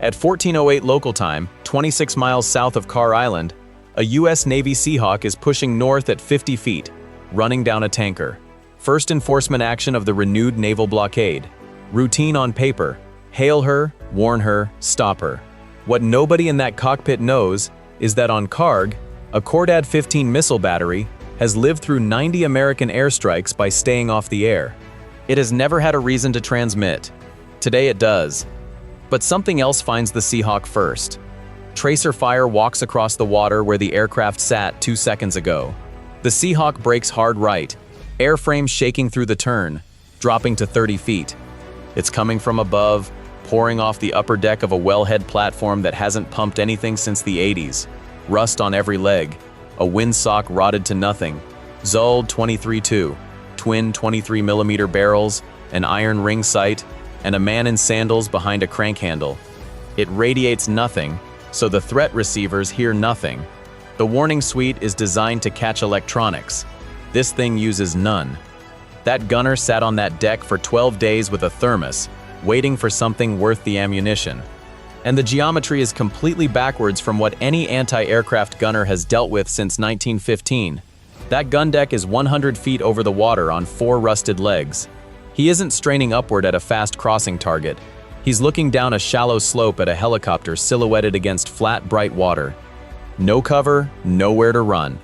At 14:08 local time, 26 miles south of Carr Island, a US Navy Seahawk is pushing north at 50 feet, running down a tanker. First enforcement action of the renewed naval blockade. Routine on paper. Hail her, warn her, stop her. What nobody in that cockpit knows is that on Karg, a Cordad 15 missile battery has lived through 90 American airstrikes by staying off the air. It has never had a reason to transmit. Today it does. But something else finds the Seahawk first. Tracer fire walks across the water where the aircraft sat 2 seconds ago. The Seahawk brakes hard right, airframe shaking through the turn, dropping to 30 feet. It's coming from above, pouring off the upper deck of a wellhead platform that hasn't pumped anything since the 80s. Rust on every leg, a windsock rotted to nothing, Zold 23-2, twin 23mm barrels, an iron ring sight, and a man in sandals behind a crank handle. It radiates nothing, so the threat receivers hear nothing. The warning suite is designed to catch electronics. This thing uses none. That gunner sat on that deck for 12 days with a thermos, waiting for something worth the ammunition. And the geometry is completely backwards from what any anti-aircraft gunner has dealt with since 1915. That gun deck is 100 feet over the water on 4 rusted legs. He isn't straining upward at a fast crossing target. He's looking down a shallow slope at a helicopter silhouetted against flat, bright water. No cover, nowhere to run.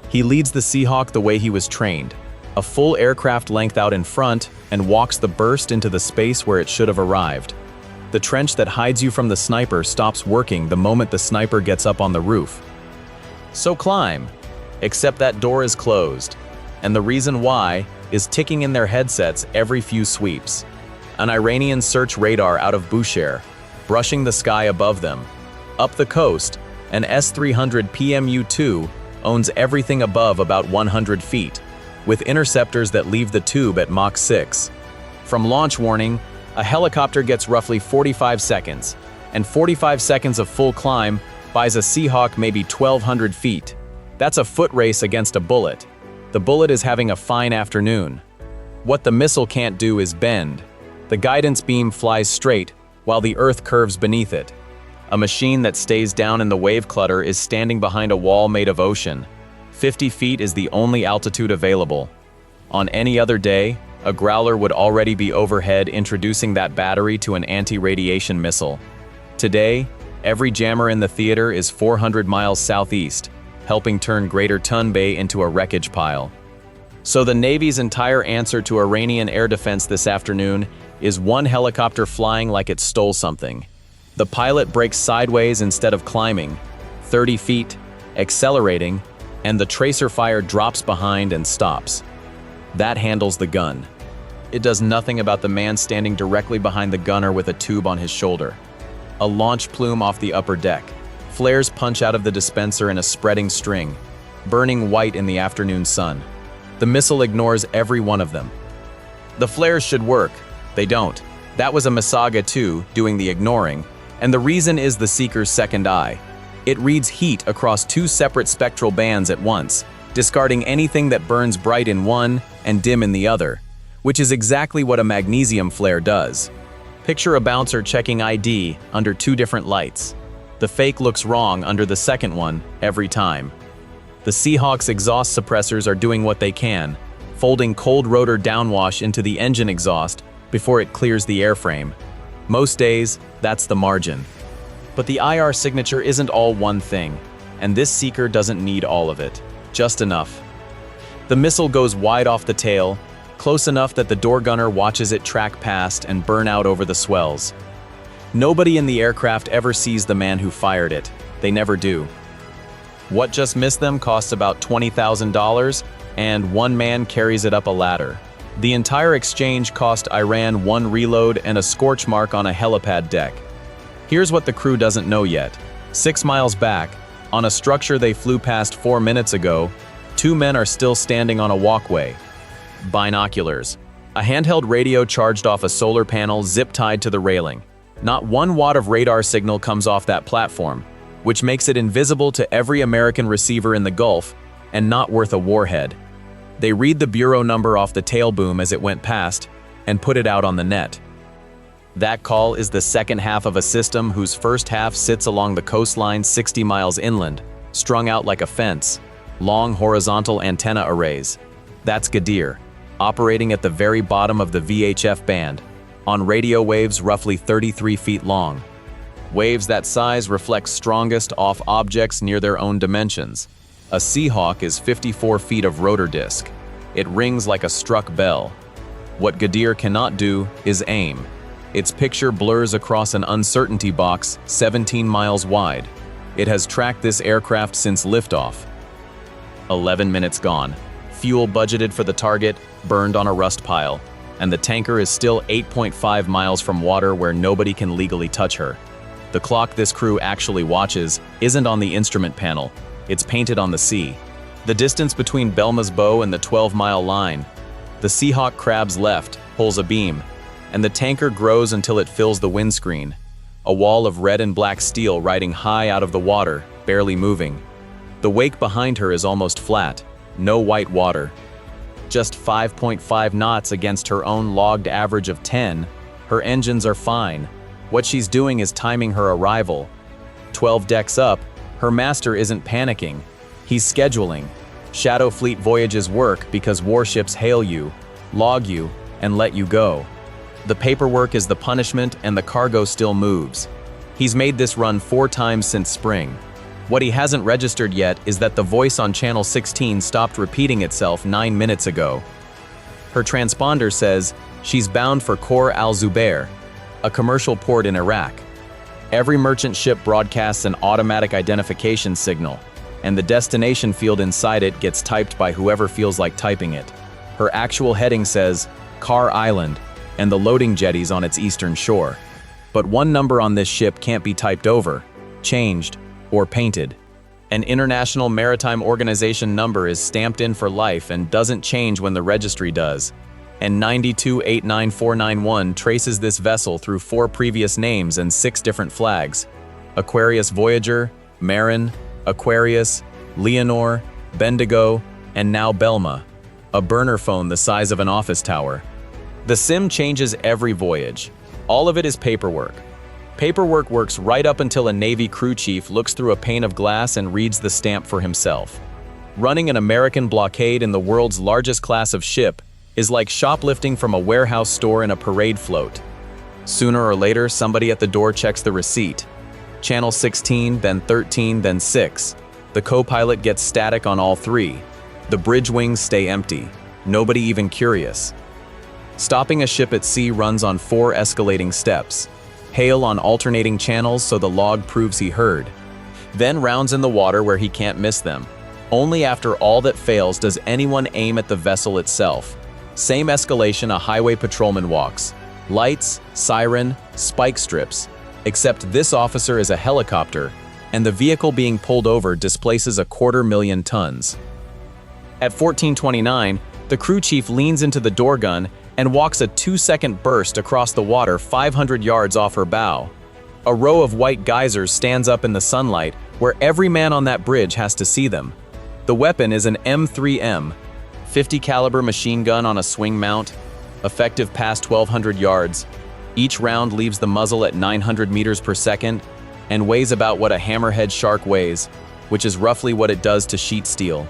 He leads the Seahawk the way he was trained, a full aircraft length out in front, and walks the burst into the space where it should have arrived. The trench that hides you from the sniper stops working the moment the sniper gets up on the roof. So climb, except that door is closed, and the reason why is ticking in their headsets every few sweeps. An Iranian search radar out of Bushehr, brushing the sky above them. Up the coast, an S-300 PMU-2 owns everything above about 100 feet, with interceptors that leave the tube at Mach 6. From launch warning, a helicopter gets roughly 45 seconds, and 45 seconds of full climb buys a Seahawk maybe 1,200 feet. That's a foot race against a bullet. The bullet is having a fine afternoon. What the missile can't do is bend. The guidance beam flies straight, while the earth curves beneath it. A machine that stays down in the wave clutter is standing behind a wall made of ocean. 50 feet is the only altitude available. On any other day, a Growler would already be overhead introducing that battery to an anti-radiation missile. Today, every jammer in the theater is 400 miles southeast, helping turn Greater Tun Bay into a wreckage pile. So the Navy's entire answer to Iranian air defense this afternoon is one helicopter flying like it stole something. The pilot brakes sideways instead of climbing, 30 feet, accelerating, and the tracer fire drops behind and stops. That handles the gun. It does nothing about the man standing directly behind the gunner with a tube on his shoulder. A launch plume off the upper deck. Flares punch out of the dispenser in a spreading string, burning white in the afternoon sun. The missile ignores every one of them. The flares should work. They don't. That was a Misagh-2 doing the ignoring, and the reason is the seeker's second eye. It reads heat across 2 separate spectral bands at once, discarding anything that burns bright in one and dim in the other, which is exactly what a magnesium flare does. Picture a bouncer checking ID under 2 different lights. The fake looks wrong under the second one every time. The Seahawk's exhaust suppressors are doing what they can, folding cold rotor downwash into the engine exhaust before it clears the airframe. Most days, that's the margin. But the IR signature isn't all one thing, and this seeker doesn't need all of it, just enough. The missile goes wide off the tail, close enough that the door gunner watches it track past and burn out over the swells. Nobody in the aircraft ever sees the man who fired it. They never do. What just missed them costs about $20,000, and one man carries it up a ladder. The entire exchange cost Iran 1 reload and a scorch mark on a helipad deck. Here's what the crew doesn't know yet. 6 miles back, on a structure they flew past 4 minutes ago, 2 men are still standing on a walkway. Binoculars. A handheld radio charged off a solar panel zip-tied to the railing. Not 1 watt of radar signal comes off that platform, which makes it invisible to every American receiver in the Gulf and not worth a warhead. They read the bureau number off the tail boom as it went past and put it out on the net. That call is the second half of a system whose first half sits along the coastline 60 miles inland, strung out like a fence, long horizontal antenna arrays. That's Gadir, operating at the very bottom of the VHF band, on radio waves roughly 33 feet long. Waves that size reflect strongest off objects near their own dimensions. A Seahawk is 54 feet of rotor disc. It rings like a struck bell. What Gadir cannot do is aim. Its picture blurs across an uncertainty box 17 miles wide. It has tracked this aircraft since liftoff. 11 minutes gone. Fuel budgeted for the target, burned on a rust pile, and the tanker is still 8.5 miles from water where nobody can legally touch her. The clock this crew actually watches isn't on the instrument panel, it's painted on the sea. The distance between Belma's bow and the 12-mile line. The Seahawk crabs left, pulls a beam, and the tanker grows until it fills the windscreen. A wall of red and black steel riding high out of the water, barely moving. The wake behind her is almost flat, no white water. Just 5.5 knots against her own logged average of 10. Her engines are fine. What she's doing is timing her arrival. 12 decks up, her master isn't panicking. He's scheduling. Shadow Fleet voyages work because warships hail you, log you, and let you go. The paperwork is the punishment and the cargo still moves. He's made this run 4 times since spring. What he hasn't registered yet is that the voice on channel 16 stopped repeating itself 9 minutes ago. Her transponder says she's bound for Khor al-Zubair, a commercial port in Iraq. Every merchant ship broadcasts an automatic identification signal, and the destination field inside it gets typed by whoever feels like typing it. Her actual heading says Khor Island, and the loading jetties on its eastern shore. But one number on this ship can't be typed over, changed, or painted. An International Maritime Organization number is stamped in for life and doesn't change when the registry does. And 9289491 traces this vessel through 4 previous names and 6 different flags. Aquarius Voyager, Marin, Aquarius, Leonore, Bendigo, and now Belma, a burner phone the size of an office tower. The sim changes every voyage. All of it is paperwork. Paperwork works right up until a Navy crew chief looks through a pane of glass and reads the stamp for himself. Running an American blockade in the world's largest class of ship is like shoplifting from a warehouse store in a parade float. Sooner or later, somebody at the door checks the receipt. Channel 16, then 13, then 6. The co-pilot gets static on all 3. The bridge wings stay empty. Nobody even curious. Stopping a ship at sea runs on 4 escalating steps. Hail on alternating channels so the log proves he heard. Then rounds in the water where he can't miss them. Only after all that fails does anyone aim at the vessel itself. Same escalation a highway patrolman walks. Lights, siren, spike strips. Except this officer is a helicopter, and the vehicle being pulled over displaces 250,000 tons. At 1429, the crew chief leans into the door gun and walks a 2-second burst across the water 500 yards off her bow. A row of white geysers stands up in the sunlight where every man on that bridge has to see them. The weapon is an M3M, 50 caliber machine gun on a swing mount, effective past 1,200 yards. Each round leaves the muzzle at 900 meters per second and weighs about what a hammerhead shark weighs, which is roughly what it does to sheet steel.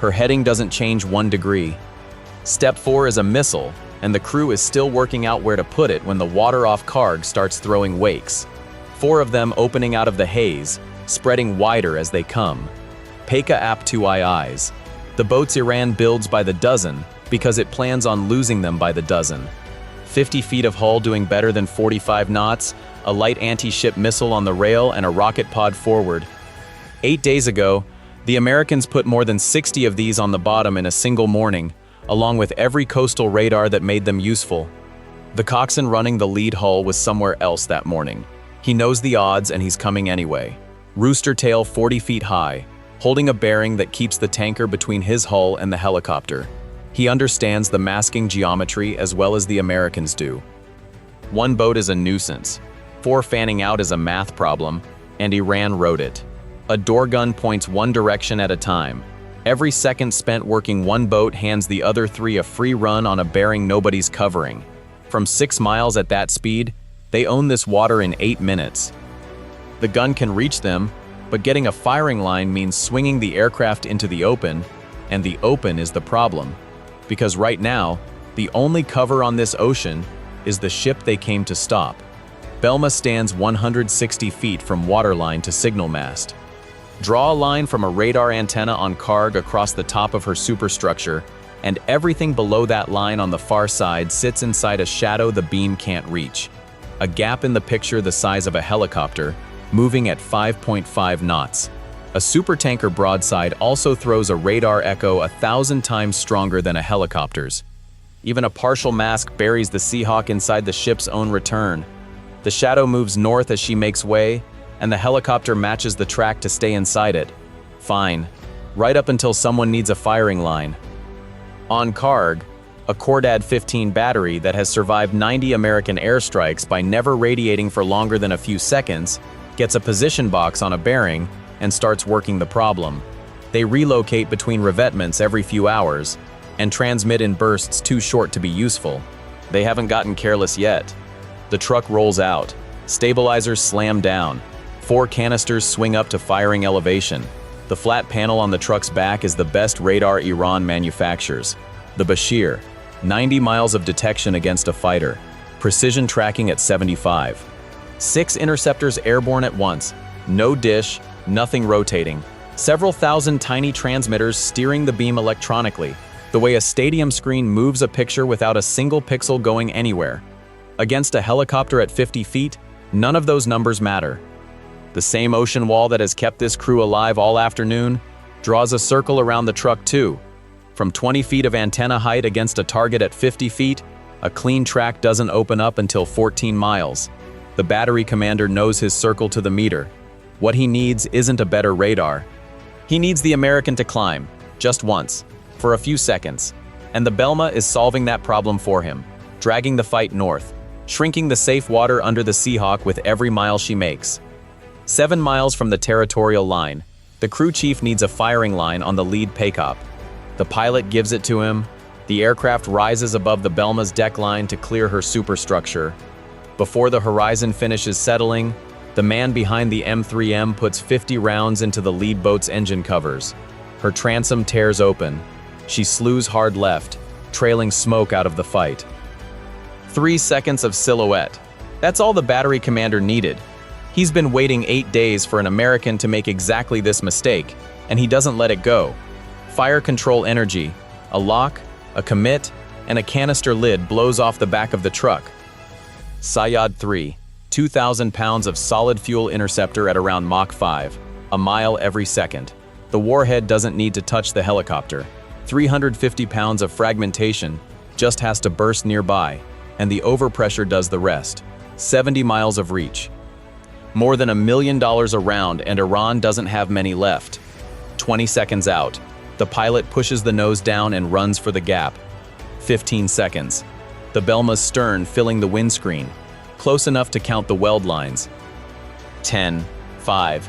Her heading doesn't change 1 degree. Step 4 is a missile, and the crew is still working out where to put it when the water-off carg starts throwing wakes. 4 of them opening out of the haze, spreading wider as they come. Peykaap-III. The boats Iran builds by the dozen because it plans on losing them by the dozen. 50 feet of hull doing better than 45 knots, a light anti-ship missile on the rail, and a rocket pod forward. 8 days ago, the Americans put more than 60 of these on the bottom in a single morning, along with every coastal radar that made them useful. The coxswain running the lead hull was somewhere else that morning. He knows the odds and he's coming anyway. Rooster tail 40 feet high, holding a bearing that keeps the tanker between his hull and the helicopter. He understands the masking geometry as well as the Americans do. 1 boat is a nuisance. 4 fanning out is a math problem, and Iran wrote it. A door gun points 1 direction at a time. Every second spent working 1 boat hands the other 3 a free run on a bearing nobody's covering. From 6 miles at that speed, they own this water in 8 minutes. The gun can reach them, but getting a firing line means swinging the aircraft into the open, and the open is the problem. Because right now, the only cover on this ocean is the ship they came to stop. Belma stands 160 feet from waterline to signal mast. Draw a line from a radar antenna on carg across the top of her superstructure, and everything below that line on the far side sits inside a shadow the beam can't reach. A gap in the picture the size of a helicopter, moving at 5.5 knots. A supertanker broadside also throws a radar echo 1,000 times stronger than a helicopter's. Even a partial mask buries the Seahawk inside the ship's own return. The shadow moves north as she makes way, and the helicopter matches the track to stay inside it. Fine, right up until someone needs a firing line. On carg, a Cordad 15 battery that has survived 90 American airstrikes by never radiating for longer than a few seconds, gets a position box on a bearing and starts working the problem. They relocate between revetments every few hours and transmit in bursts too short to be useful. They haven't gotten careless yet. The truck rolls out. Stabilizers slam down. 4 canisters swing up to firing elevation. The flat panel on the truck's back is the best radar Iran manufactures. The Bashir, 90 miles of detection against a fighter. Precision tracking at 75. 6 interceptors airborne at once. No dish, nothing rotating. Several thousand tiny transmitters steering the beam electronically, the way a stadium screen moves a picture without a single pixel going anywhere. Against a helicopter at 50 feet, none of those numbers matter. The same ocean wall that has kept this crew alive all afternoon draws a circle around the truck too. From 20 feet of antenna height against a target at 50 feet, a clean track doesn't open up until 14 miles. The battery commander knows his circle to the meter. What he needs isn't a better radar. He needs the American to climb, just once, for a few seconds. And the Belma is solving that problem for him, dragging the fight north, shrinking the safe water under the Seahawk with every mile she makes. 7 miles from the territorial line, the crew chief needs a firing line on the lead Peykaap. The pilot gives it to him. The aircraft rises above the Belma's deck line to clear her superstructure. Before the horizon finishes settling, the man behind the M3M puts 50 rounds into the lead boat's engine covers. Her transom tears open. She slews hard left, trailing smoke out of the fight. 3 seconds of silhouette. That's all the battery commander needed. He's been waiting 8 days for an American to make exactly this mistake, and he doesn't let it go. Fire control energy, a lock, a commit, and a canister lid blows off the back of the truck. Misagh-3, 2,000 pounds of solid fuel interceptor at around Mach 5, a mile every second. The warhead doesn't need to touch the helicopter. 350 pounds of fragmentation just has to burst nearby, and the overpressure does the rest. 70 miles of reach. More than $1 million a round, and Iran doesn't have many left. 20 seconds out. The pilot pushes the nose down and runs for the gap. 15 seconds. The Belma's stern filling the windscreen, close enough to count the weld lines. 10, 5.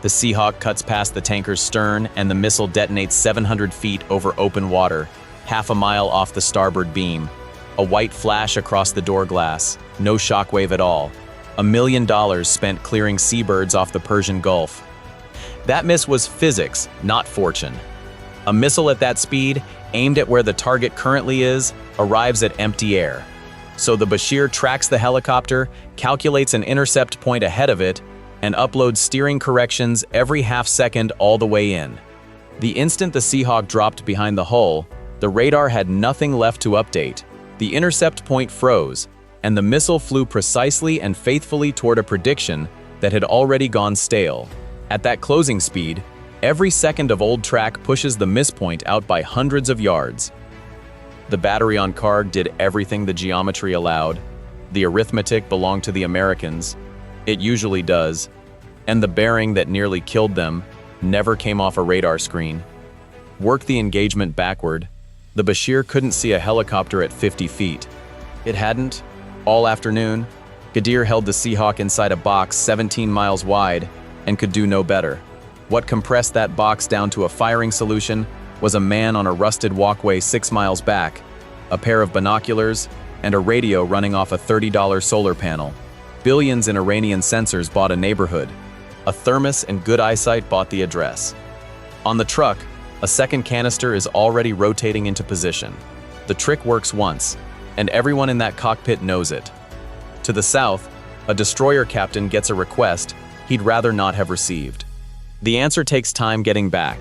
The Seahawk cuts past the tanker's stern and the missile detonates 700 feet over open water, half a mile off the starboard beam. A white flash across the door glass, no shockwave at all. $1 million spent clearing seabirds off the Persian Gulf. That miss was physics, not fortune. A missile at that speed, aimed at where the target currently is, arrives at empty air. So the Bashir tracks the helicopter, calculates an intercept point ahead of it, and uploads steering corrections every half second all the way in. The instant the Seahawk dropped behind the hull, the radar had nothing left to update. The intercept point froze, and the missile flew precisely and faithfully toward a prediction that had already gone stale. At that closing speed, every second of old track pushes the miss point out by hundreds of yards. The battery on carg did everything the geometry allowed. The arithmetic belonged to the Americans. It usually does. And the bearing that nearly killed them never came off a radar screen. Work the engagement backward. The Bashir couldn't see a helicopter at 50 feet. It hadn't. All afternoon, Gadir held the Seahawk inside a box 17 miles wide and could do no better. What compressed that box down to a firing solution was a man on a rusted walkway 6 miles back, a pair of binoculars, and a radio running off a $30 solar panel. Billions in Iranian sensors bought a neighborhood. A thermos and good eyesight bought the address. On the truck, a second canister is already rotating into position. The trick works once, and everyone in that cockpit knows it. To the south, a destroyer captain gets a request he'd rather not have received. The answer takes time getting back.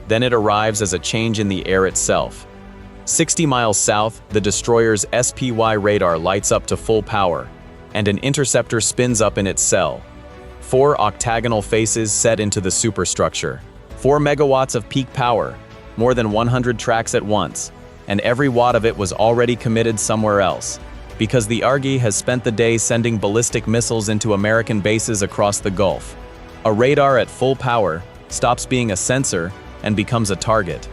Then it arrives as a change in the air itself. 60 miles south, the destroyer's SPY radar lights up to full power, and an interceptor spins up in its cell. 4 octagonal faces set into the superstructure. 4 megawatts of peak power, more than 100 tracks at once, and every watt of it was already committed somewhere else, because the Argy has spent the day sending ballistic missiles into American bases across the Gulf. A radar at full power stops being a sensor and becomes a target.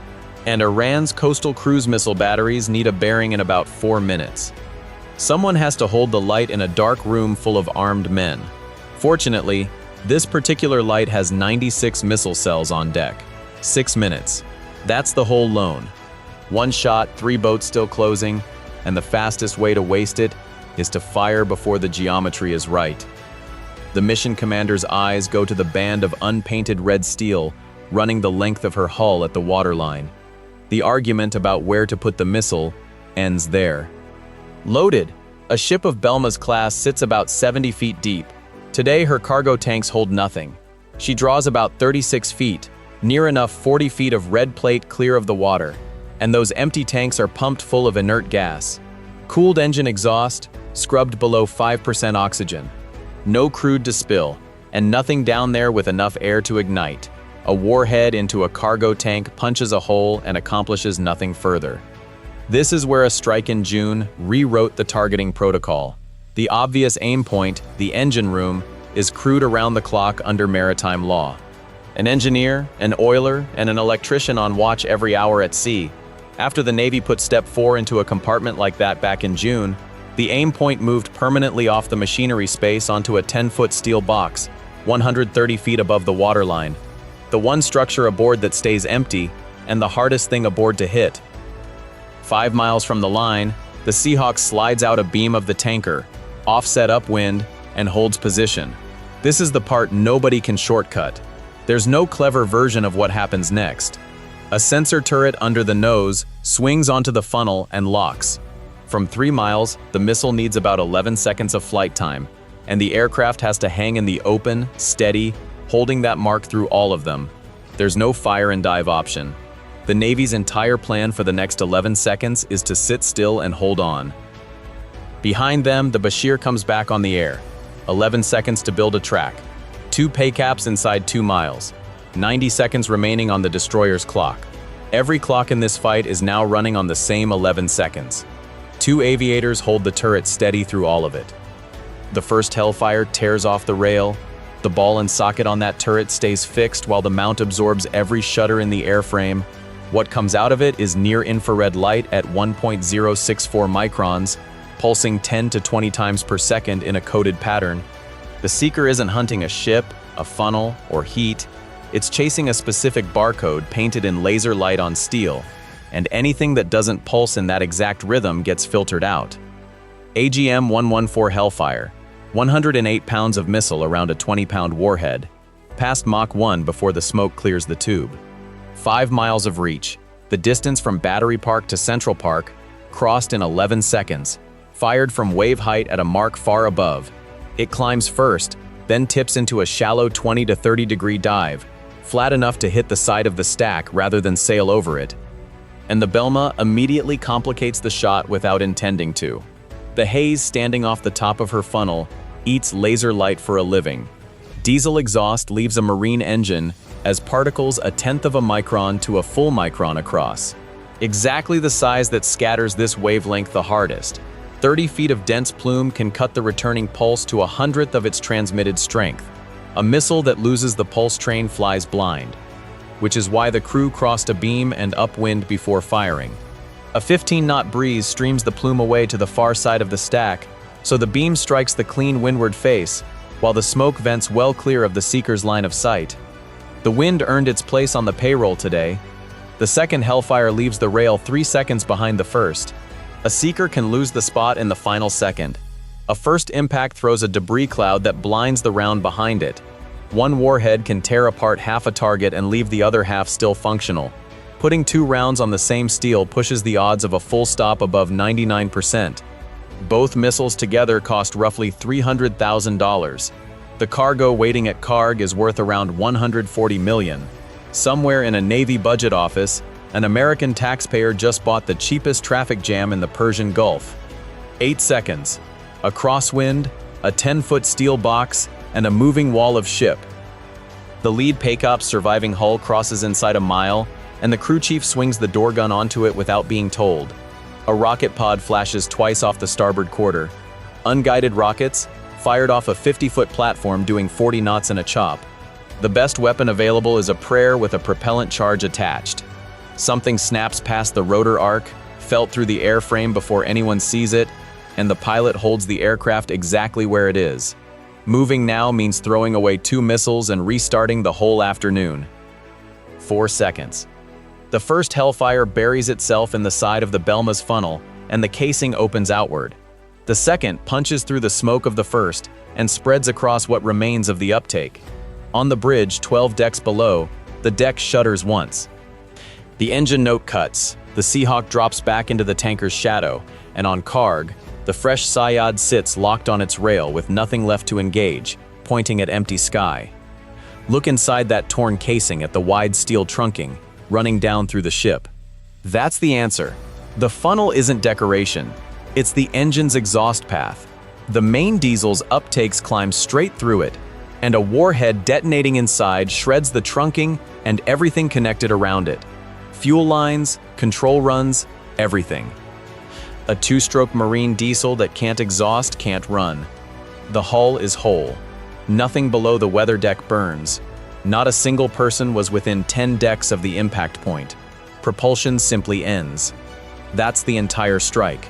And Iran's coastal cruise missile batteries need a bearing in about 4 minutes. Someone has to hold the light in a dark room full of armed men. Fortunately, this particular light has 96 missile cells on deck. 6 minutes. That's the whole loan. 1 shot, 3 boats still closing, and the fastest way to waste it is to fire before the geometry is right. The mission commander's eyes go to the band of unpainted red steel running the length of her hull at the waterline. The argument about where to put the missile ends there. Loaded, a ship of Belma's class sits about 70 feet deep. Today her cargo tanks hold nothing. She draws about 36 feet, near enough 40 feet of red plate clear of the water, and those empty tanks are pumped full of inert gas. Cooled engine exhaust, scrubbed below 5% oxygen. No crude to spill, and nothing down there with enough air to ignite. A warhead into a cargo tank punches a hole and accomplishes nothing further. This is where a strike in June rewrote the targeting protocol. The obvious aim point, the engine room, is crewed around the clock under maritime law. An engineer, an oiler, and an electrician on watch every hour at sea. After the Navy put Step 4 into a compartment like that back in June, the aim point moved permanently off the machinery space onto a 10-foot steel box, 130 feet above the waterline. The one structure aboard that stays empty, and the hardest thing aboard to hit. 5 miles from the line, the Seahawk slides out a beam of the tanker, offset upwind, and holds position. This is the part nobody can shortcut. There's no clever version of what happens next. A sensor turret under the nose swings onto the funnel and locks. From 3 miles, the missile needs about 11 seconds of flight time, and the aircraft has to hang in the open, steady, holding that mark through all of them. There's no fire and dive option. The Navy's entire plan for the next 11 seconds is to sit still and hold on. Behind them, the Bashir comes back on the air. 11 seconds to build a track. 2 Peykaps inside 2 miles. 90 seconds remaining on the destroyer's clock. Every clock in this fight is now running on the same 11 seconds. 2 aviators hold the turret steady through all of it. The first Hellfire tears off the rail. The ball and socket on that turret stays fixed while the mount absorbs every shutter in the airframe. What comes out of it is near-infrared light at 1.064 microns, pulsing 10 to 20 times per second in a coded pattern. The seeker isn't hunting a ship, a funnel, or heat. It's chasing a specific barcode painted in laser light on steel, and anything that doesn't pulse in that exact rhythm gets filtered out. AGM-114 Hellfire, 108 pounds of missile around a 20-pound warhead, past Mach 1 before the smoke clears the tube. 5 miles of reach, the distance from Battery Park to Central Park, crossed in 11 seconds, fired from wave height at a mark far above. It climbs first, then tips into a shallow 20 to 30 degree dive, flat enough to hit the side of the stack rather than sail over it. And the Belma immediately complicates the shot without intending to. The haze standing off the top of her funnel eats laser light for a living. Diesel exhaust leaves a marine engine as particles 1/10 of a micron to a full micron across. Exactly the size that scatters this wavelength the hardest. 30 feet of dense plume can cut the returning pulse to 1/100th of its transmitted strength. A missile that loses the pulse train flies blind, which is why the crew crossed a beam and upwind before firing. A 15-knot breeze streams the plume away to the far side of the stack, so the beam strikes the clean windward face, while the smoke vents well clear of the seeker's line of sight. The wind earned its place on the payroll today. The second Hellfire leaves the rail 3 seconds behind the first. A seeker can lose the spot in the final second. A first impact throws a debris cloud that blinds the round behind it. One warhead can tear apart half a target and leave the other half still functional. Putting 2 rounds on the same steel pushes the odds of a full stop above 99%. Both missiles together cost roughly $300,000. The cargo waiting at Karg is worth around $140 million. Somewhere in a Navy budget office, an American taxpayer just bought the cheapest traffic jam in the Persian Gulf. 8 seconds. A crosswind, a 10-foot steel box, and a moving wall of ship. The lead Peykaap's surviving hull crosses inside a mile, and the crew chief swings the door gun onto it without being told. A rocket pod flashes twice off the starboard quarter. Unguided rockets, fired off a 50-foot platform doing 40 knots in a chop. The best weapon available is a prayer with a propellant charge attached. Something snaps past the rotor arc, felt through the airframe before anyone sees it, and the pilot holds the aircraft exactly where it is. Moving now means throwing away 2 missiles and restarting the whole afternoon. 4 seconds. The first Hellfire buries itself in the side of the Belma's funnel, and the casing opens outward. The second punches through the smoke of the first and spreads across what remains of the uptake. On the bridge, 12 decks below, the deck shudders once. The engine note cuts, the Seahawk drops back into the tanker's shadow, and on Karg, the fresh Sayad sits locked on its rail with nothing left to engage, pointing at empty sky. Look inside that torn casing at the wide steel trunking, running down through the ship. That's the answer. The funnel isn't decoration. It's the engine's exhaust path. The main diesel's uptakes climb straight through it, and a warhead detonating inside shreds the trunking and everything connected around it. Fuel lines, control runs, everything. A 2-stroke marine diesel that can't exhaust can't run. The hull is whole. Nothing below the weather deck burns. Not a single person was within 10 decks of the impact point. Propulsion simply ends. That's the entire strike.